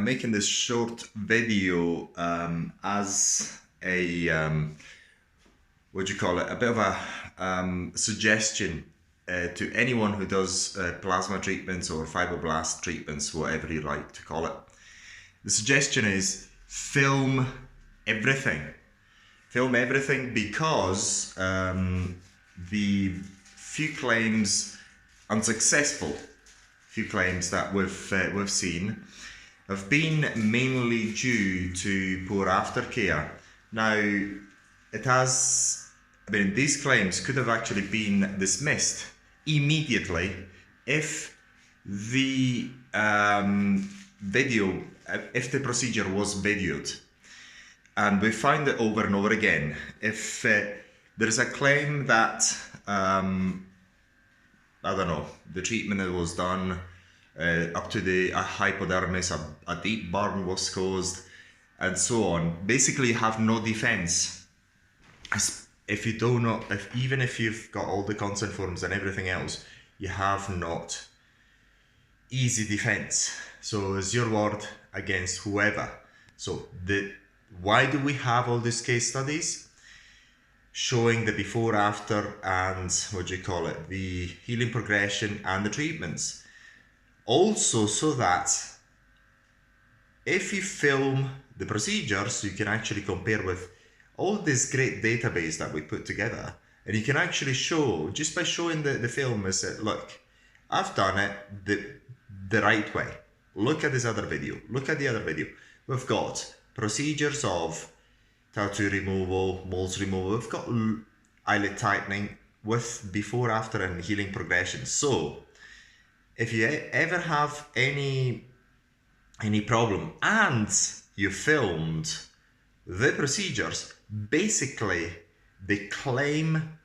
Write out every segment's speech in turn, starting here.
making this short video as a what do you call it? A bit of a suggestion to anyone who does plasma treatments or fibroblast treatments, whatever you like to call it. The suggestion is film everything. Film everything because the few claims, unsuccessful few claims that we've seen have been mainly due to poor aftercare. Now, these claims could have actually been dismissed immediately if the if the procedure was videoed. And we find it over and over again. If there's a claim that, I don't know, the treatment that was done up to the hypodermis, a deep burn was caused, and so on. Basically, you have no defense. If you do not, even if you've got all the consent forms and everything else, you have not easy defense. So it's your word against whoever. So why do we have all these case studies showing the before, after, and the healing progression and the treatments? Also, so that if you film the procedures, you can actually compare with all this great database that we put together, and you can actually show, just by showing the film, is that, look, I've done it the right way. Look at this other video. Look at the other video. We've got procedures of tattoo removal, moles removal. We've got eyelid tightening with before, after, and healing progression. So if you ever have any problem and you filmed the procedures, basically they claim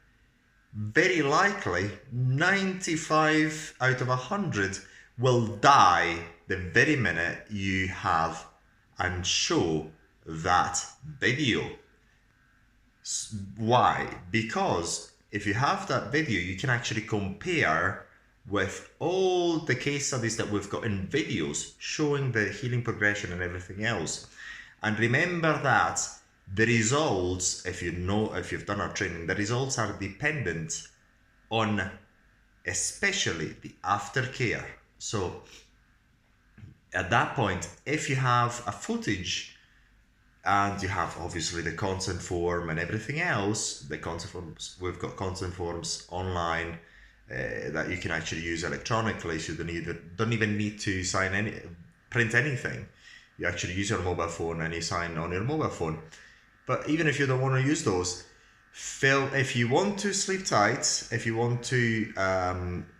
very likely 95 out of 100 will die the very minute you have and show that video. Why? Because if you have that video, you can actually compare with all the case studies that we've got in videos showing the healing progression and everything else. And remember that the results, if you've done our training, the results are dependent on especially the aftercare. So at that point, if you have a footage and you have obviously the consent form and everything else, the consent forms, we've got consent forms online that you can actually use electronically, so you don't even need to print anything. You actually use your mobile phone and you sign on your mobile phone. But even if you don't want to use those, if you want to sleep tight, if you want to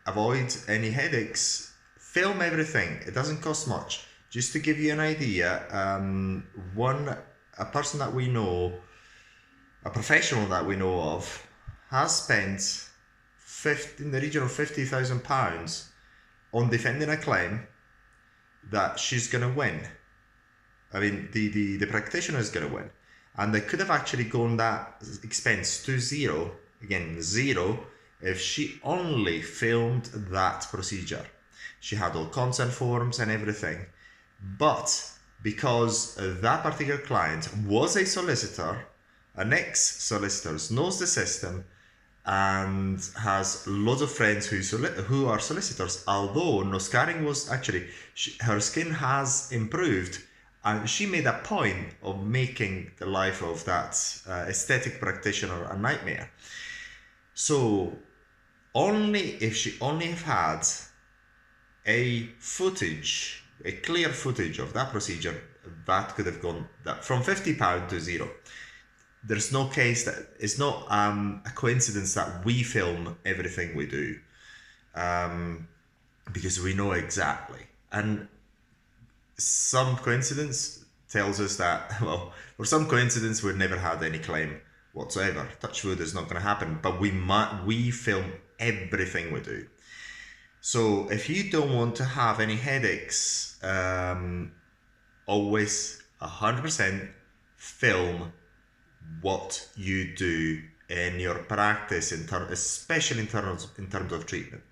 avoid any headaches, film everything. It doesn't cost much. Just to give you an idea, a person that we know, a professional that we know of, has spent in the region of £50,000 on defending a claim that she's going to win. I mean, the practitioner is going to win. And they could have actually gone that expense to zero, if she only filmed that procedure. She had all consent forms and everything. But because that particular client was a solicitor, an ex-solicitor, knows the system, and has loads of friends who are solicitors, although no scarring was actually, her skin has improved, and she made a point of making the life of that aesthetic practitioner a nightmare. So if she only had a clear footage of that procedure, that could have gone from £50 to zero. There's no case that it's not a coincidence that we film everything we do, because we know exactly. And some coincidence tells us that, well, for some coincidence we've never had any claim whatsoever. Touch wood, is not going to happen. But we film everything we do. So if you don't want to have any headaches, always 100% film what you do in your practice, especially in terms of treatment.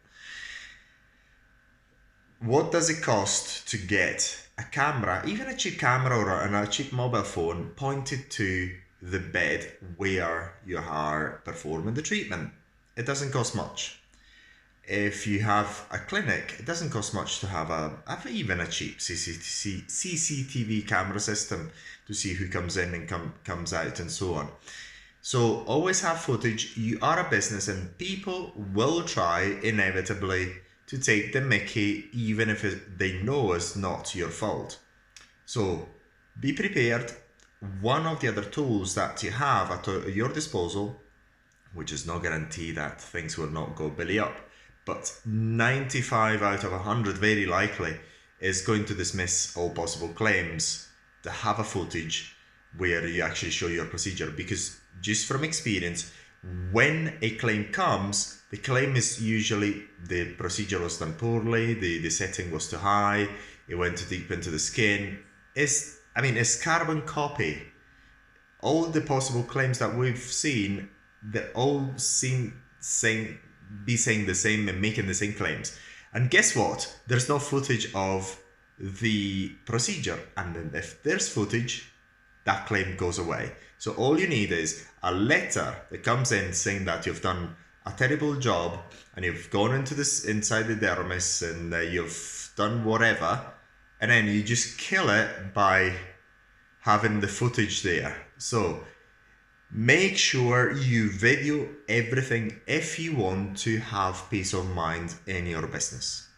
What does it cost to get a camera, even a cheap camera or a cheap mobile phone, pointed to the bed where you are performing the treatment. It doesn't cost much. If you have a clinic, it doesn't cost much to have even a cheap CCTV camera system to see who comes in and comes out and so on. So always have footage. You are a business and people will try inevitably to take the mickey even if they know it's not your fault. So be prepared. One of the other tools that you have at your disposal, which is no guarantee that things will not go belly up, but 95 out of 100 very likely is going to dismiss all possible claims to have a footage where you actually show your procedure. Because just from experience, when a claim comes, the claim is usually the procedure was done poorly, the setting was too high, it went too deep into the skin. It's carbon copy. All the possible claims that we've seen, they all saying the same and making the same claims. And guess what? There's no footage of the procedure. And then if there's footage, that claim goes away. So all you need is a letter that comes in saying that you've done a terrible job and you've gone into this inside the dermis and you've done whatever, and then you just kill it by having the footage there. So make sure you video everything if you want to have peace of mind in your business.